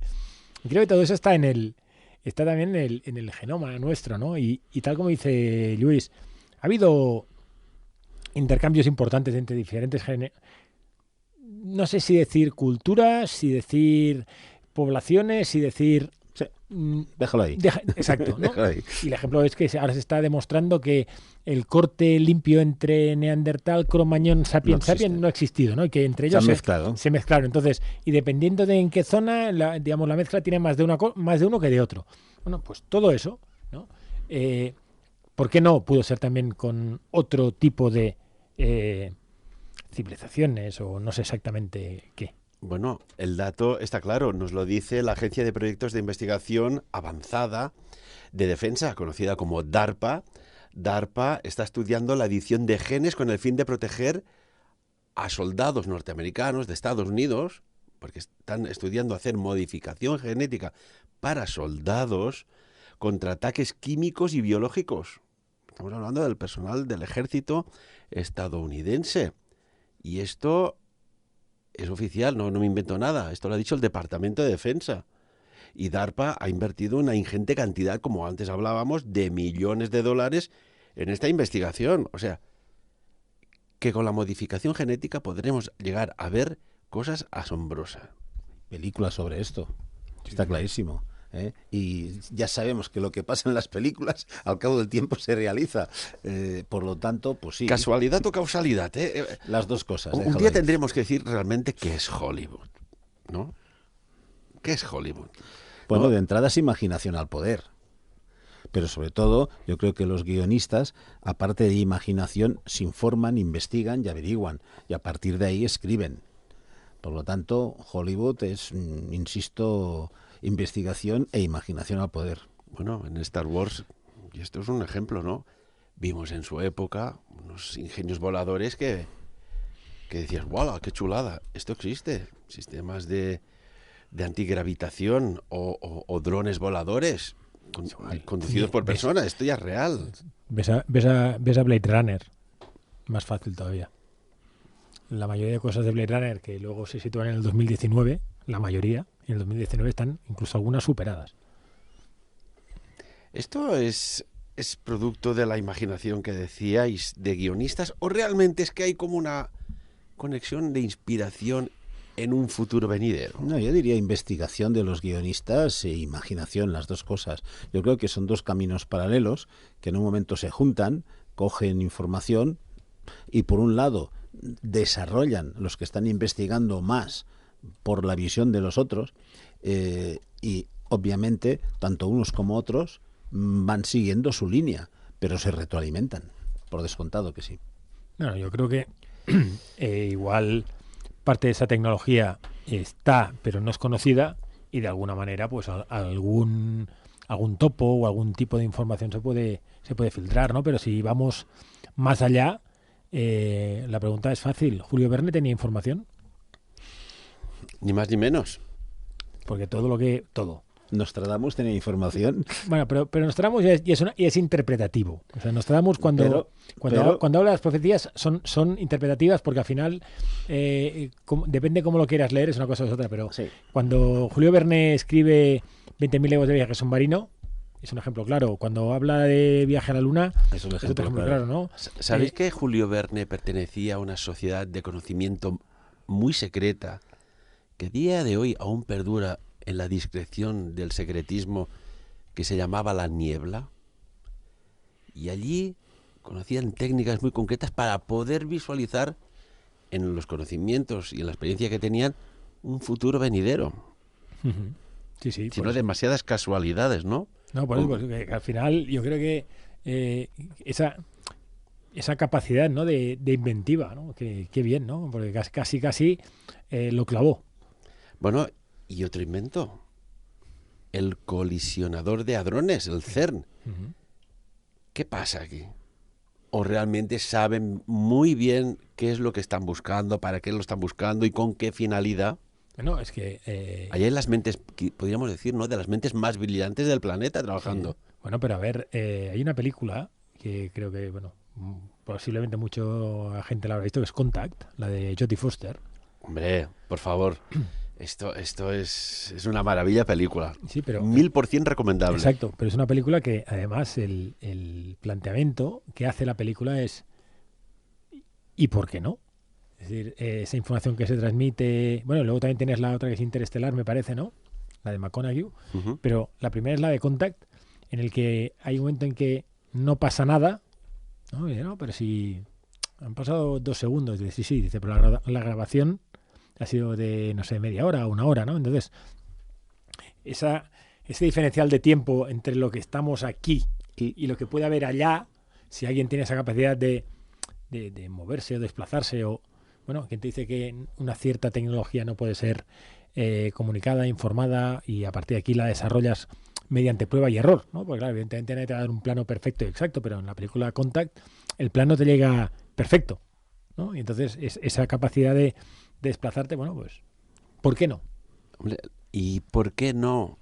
S2: Y creo que todo eso está también en el genoma nuestro, ¿no? Y tal como dice Luis, ha habido intercambios importantes entre diferentes no sé si decir culturas, si decir poblaciones, si decir...
S3: Sí, déjalo ahí.
S2: Exacto, ¿no?
S3: Déjalo ahí.
S2: Y el ejemplo es que ahora se está demostrando que el corte limpio entre Neandertal, Cromañón, Sapiens no ha existido, ¿no? Y que entre ellos se mezclaron. Entonces, y dependiendo de en qué zona, la mezcla tiene más de uno que de otro. Bueno, pues todo eso, ¿no? ¿Por qué no pudo ser también con otro tipo de civilizaciones o no sé exactamente qué?
S1: Bueno, el dato está claro, nos lo dice la Agencia de Proyectos de Investigación Avanzada de Defensa, conocida como DARPA. DARPA está estudiando la edición de genes con el fin de proteger a soldados norteamericanos de Estados Unidos, porque están estudiando hacer modificación genética para soldados contra ataques químicos y biológicos. Estamos hablando del personal del ejército estadounidense. Y esto es oficial, no me invento nada. Esto lo ha dicho el Departamento de Defensa. Y DARPA ha invertido una ingente cantidad, como antes hablábamos, de millones de dólares en esta investigación. O sea, que con la modificación genética podremos llegar a ver cosas asombrosas.
S3: Películas sobre esto, está clarísimo. Y ya sabemos que lo que pasa en las películas al cabo del tiempo se realiza. Por lo tanto, pues sí.
S1: ¿Casualidad o causalidad?
S3: Las dos cosas.
S1: Un día tendremos que decir realmente qué es Hollywood, ¿no? ¿Qué es Hollywood?
S3: Bueno,
S1: ¿no?
S3: De entrada es imaginación al poder. Pero sobre todo, yo creo que los guionistas, aparte de imaginación, se informan, investigan y averiguan. Y a partir de ahí escriben. Por lo tanto, Hollywood es, insisto, investigación e imaginación al poder.
S1: Bueno, en Star Wars, y esto es un ejemplo, ¿no? Vimos en su época unos ingenios voladores que decías, ¡wow! ¡Qué chulada! Esto existe. Sistemas de antigravitación o drones voladores conducidos por personas. Esto ya es real.
S2: Ves a Blade Runner. Más fácil todavía. La mayoría de cosas de Blade Runner que luego se sitúan en el 2019, la mayoría, en el 2019 están incluso algunas superadas.
S1: ¿Esto es producto de la imaginación que decíais de guionistas o realmente es que hay como una conexión de inspiración en un futuro venidero?
S3: No, yo diría investigación de los guionistas e imaginación, las dos cosas. Yo creo que son dos caminos paralelos que en un momento se juntan, cogen información y por un lado desarrollan los que están investigando más por la visión de los otros y obviamente tanto unos como otros van siguiendo su línea, pero se retroalimentan, por descontado que sí.
S2: No, yo creo que igual parte de esa tecnología está, pero no es conocida y de alguna manera pues algún topo o algún tipo de información se puede filtrar, ¿no? Pero si vamos más allá, la pregunta es fácil. ¿Julio Verne tenía información?
S1: Ni más ni menos.
S2: Porque todo.
S3: Nostradamus tenía información.
S2: Bueno, pero Nostradamus es interpretativo. O sea, Nostradamus cuando habla de las profecías son interpretativas porque al final depende cómo lo quieras leer, es una cosa o es otra, pero
S3: sí.
S2: Cuando Julio Verne escribe 20.000 leguas de viaje submarino, es un ejemplo claro. Cuando habla de viaje a la luna, es otro ejemplo claro, ¿no?
S1: ¿Sabéis que Julio Verne pertenecía a una sociedad de conocimiento muy secreta que a día de hoy aún perdura en la discreción del secretismo, que se llamaba La Niebla? Y allí conocían técnicas muy concretas para poder visualizar en los conocimientos y en la experiencia que tenían un futuro venidero.
S2: Uh-huh. Sí,
S1: si no demasiadas casualidades, ¿no?
S2: No, por eso, porque al final yo creo que esa capacidad, ¿no? de inventiva, ¿no? Que bien, ¿no? Porque casi lo clavó.
S1: Bueno, y otro invento, el colisionador de hadrones, el CERN.
S2: Uh-huh.
S1: ¿Qué pasa aquí? ¿O realmente saben muy bien qué es lo que están buscando, para qué lo están buscando y con qué finalidad?
S2: No, es que...
S1: Allá hay las mentes, podríamos decir, ¿no? De las mentes más brillantes del planeta trabajando.
S2: Sí. Bueno, pero a ver, hay una película que creo que, bueno, posiblemente mucha gente la habrá visto, que es Contact, la de Jodie Foster.
S1: Hombre, por favor... Esto es una maravilla película.
S2: Sí, pero
S1: 1000% recomendable.
S2: Exacto, pero es una película que además el planteamiento que hace la película es ¿y por qué no? Es decir, esa información que se transmite... Bueno, luego también tienes la otra que es Interestelar, me parece, ¿no? La de McConaughey. Uh-huh. Pero la primera es la de Contact, en el que hay un momento en que no pasa nada, ¿no? Y dice, no, pero si han pasado 2 segundos. Dice, sí, dice, pero la grabación ha sido de, no sé, media hora o 1 hora, ¿no? Entonces, ese diferencial de tiempo entre lo que estamos aquí y lo que puede haber allá, si alguien tiene esa capacidad de moverse o desplazarse o Bueno, ¿quién te dice que una cierta tecnología no puede ser comunicada, informada y a partir de aquí la desarrollas mediante prueba y error, ¿no? Porque claro, evidentemente nadie te va a dar un plano perfecto y exacto, pero en la película Contact el plano te llega perfecto, ¿no? Y entonces esa capacidad de desplazarte, bueno, pues, ¿por qué no?
S1: Hombre, ¿y por qué no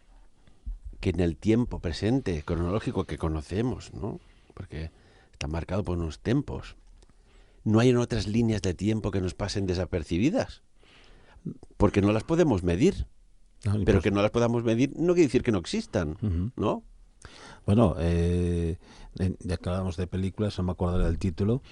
S1: que en el tiempo presente, cronológico que conocemos, ¿no? Porque está marcado por unos tiempos, no hay en otras líneas de tiempo que nos pasen desapercibidas? Porque no las podemos medir.
S3: No,
S1: Pero que no las podamos medir no quiere decir que no existan, ¿no?
S3: Bueno, ya que hablamos de películas, no me acordaré del título,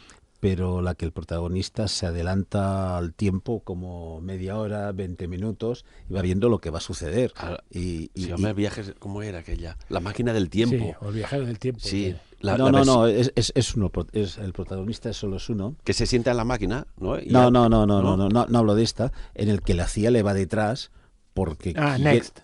S3: pero la que el protagonista se adelanta al tiempo como media hora, 20 minutos, y va viendo lo que va a suceder.
S1: Sí, hombre, viajes, ¿cómo era aquella? La máquina del tiempo.
S2: Sí, o el viajero del tiempo.
S1: Sí.
S3: No, es uno, el protagonista solo es uno.
S1: Que se sienta en la máquina, ¿no? Y
S3: No hablo de esta, en el que la CIA le va detrás porque...
S2: Next.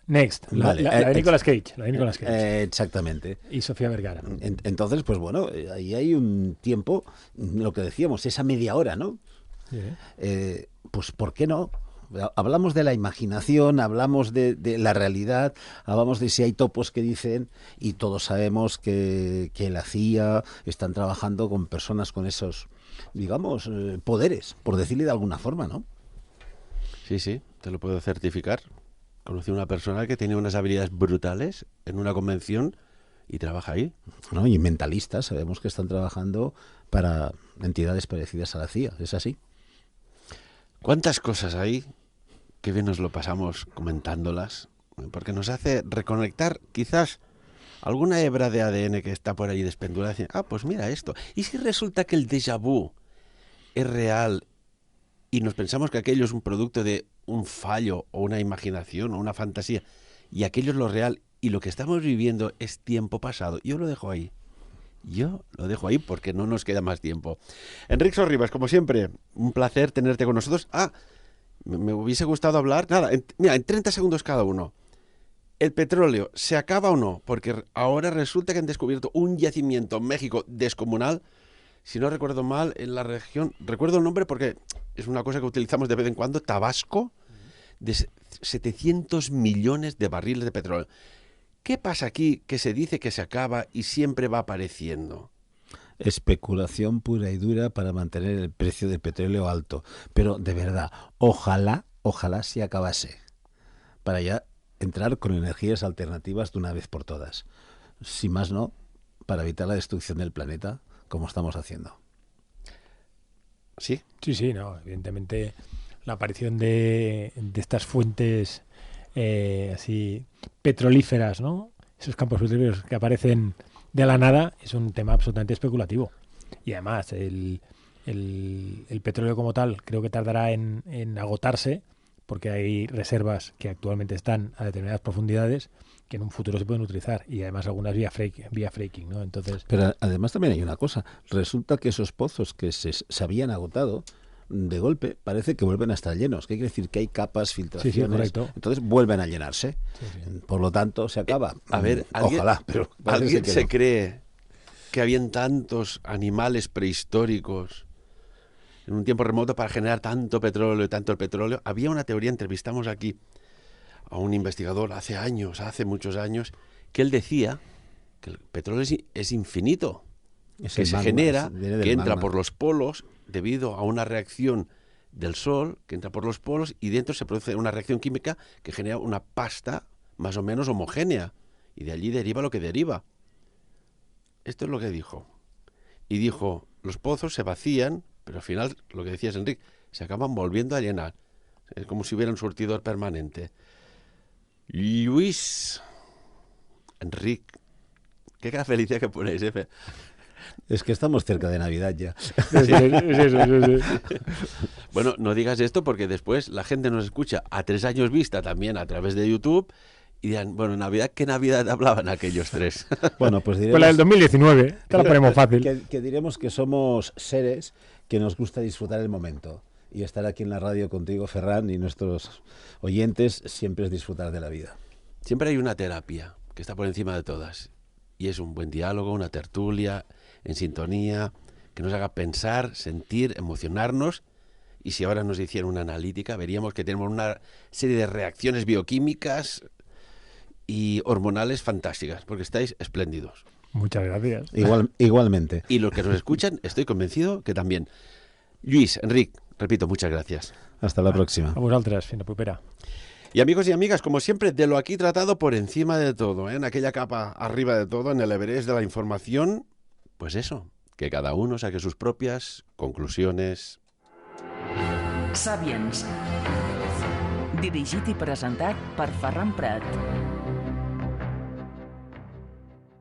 S3: Vale,
S2: La de Nicolas Cage.
S3: Exactamente.
S2: Y Sofía Vergara.
S3: Entonces, pues bueno, ahí hay un tiempo, lo que decíamos, esa media hora, ¿no?
S2: Sí.
S3: Pues ¿por qué no? Hablamos de la imaginación, hablamos de la realidad, hablamos de si hay topos que dicen, y todos sabemos que la CIA están trabajando con personas con esos, digamos, poderes, por decirle de alguna forma, ¿no?
S1: Sí, te lo puedo certificar. Conocí a una persona que tenía unas habilidades brutales en una convención y trabaja ahí.
S3: ¿No? Y mentalistas, sabemos que están trabajando para entidades parecidas a la CIA, ¿es así?
S1: ¿Cuántas cosas hay que bien nos lo pasamos comentándolas? Porque nos hace reconectar quizás alguna hebra de ADN que está por ahí despendurada. Y, pues mira esto. ¿Y si resulta que el déjà vu es real y nos pensamos que aquello es un producto de un fallo o una imaginación o una fantasía y aquello es lo real y lo que estamos viviendo es tiempo pasado? Yo lo dejo ahí. Porque no nos queda más tiempo. Enric Sorribas, como siempre, un placer tenerte con nosotros. Me hubiese gustado hablar. Nada, en 30 segundos cada uno. ¿El petróleo se acaba o no? Porque ahora resulta que han descubierto un yacimiento en México descomunal. Si no recuerdo mal, en la región, recuerdo el nombre porque es una cosa que utilizamos de vez en cuando, Tabasco, de 700 millones de barriles de petróleo. ¿Qué pasa aquí que se dice que se acaba y siempre va apareciendo?
S3: Especulación pura y dura para mantener el precio del petróleo alto. Pero de verdad, ojalá se acabase. Para ya entrar con energías alternativas de una vez por todas. Si más no, para evitar la destrucción del planeta, como estamos haciendo.
S1: ¿Sí?
S2: Sí, no. Evidentemente, la aparición de estas fuentes así petrolíferas, ¿no? Esos campos petrolíferos que aparecen de la nada es un tema absolutamente especulativo. Y además, el petróleo como tal creo que tardará en agotarse, porque hay reservas que actualmente están a determinadas profundidades que en un futuro se pueden utilizar, y además algunas vía fracking, ¿no? Entonces,
S3: pero además también hay una cosa, resulta que esos pozos que se habían agotado, de golpe parece que vuelven a estar llenos. ¿Qué quiere decir? Que hay capas, filtraciones,
S2: sí, correcto.
S3: Entonces vuelven a llenarse. Sí. Por lo tanto, se acaba.
S1: A ver,
S3: ojalá, pero
S1: ¿alguien se cree que habían tantos animales prehistóricos en un tiempo remoto para generar tanto petróleo y tanto el petróleo? Había una teoría, entrevistamos aquí a un investigador hace muchos años, que él decía que el petróleo es infinito, que se genera, que entra por los polos debido a una reacción del Sol, que entra por los polos y dentro se produce una reacción química que genera una pasta más o menos homogénea y de allí deriva lo que deriva. Esto es lo que dijo. Y dijo, los pozos se vacían, pero al final, lo que decías, Enric, se acaban volviendo a llenar. Es como si hubiera un surtidor permanente. Luis, Enric, qué cara felicidad que ponéis, ¿eh?
S3: Es que estamos cerca de Navidad ya.
S2: Sí.
S1: Bueno, no digas esto porque después la gente nos escucha a 3 años vista también a través de YouTube y dirán, bueno, Navidad, ¿qué Navidad hablaban aquellos 3?
S3: Bueno, pues diremos...
S2: Pues la del 2019, te la ponemos fácil.
S3: Que diremos que somos seres que nos gusta disfrutar el momento. Y estar aquí en la radio contigo, Ferran, y nuestros oyentes, siempre es disfrutar de la vida.
S1: Siempre hay una terapia que está por encima de todas. Y es un buen diálogo, una tertulia, en sintonía, que nos haga pensar, sentir, emocionarnos Y si ahora nos hiciera una analítica, veríamos que tenemos una serie de reacciones bioquímicas y hormonales fantásticas, porque estáis espléndidos.
S2: Muchas gracias.
S3: Igualmente.
S1: Y los que nos escuchan, estoy convencido que también. Lluís, Enric, repito, muchas gracias.
S3: Hasta la próxima.
S2: A vosaltres, fins la propera.
S1: Y amigos y amigas, como siempre, de lo aquí tratado por encima de todo, en aquella capa arriba de todo, en el Everest de la información, pues eso, que cada uno saque sus propias conclusiones.
S4: Sapiens. Dirigit i presentat per Ferran Prat.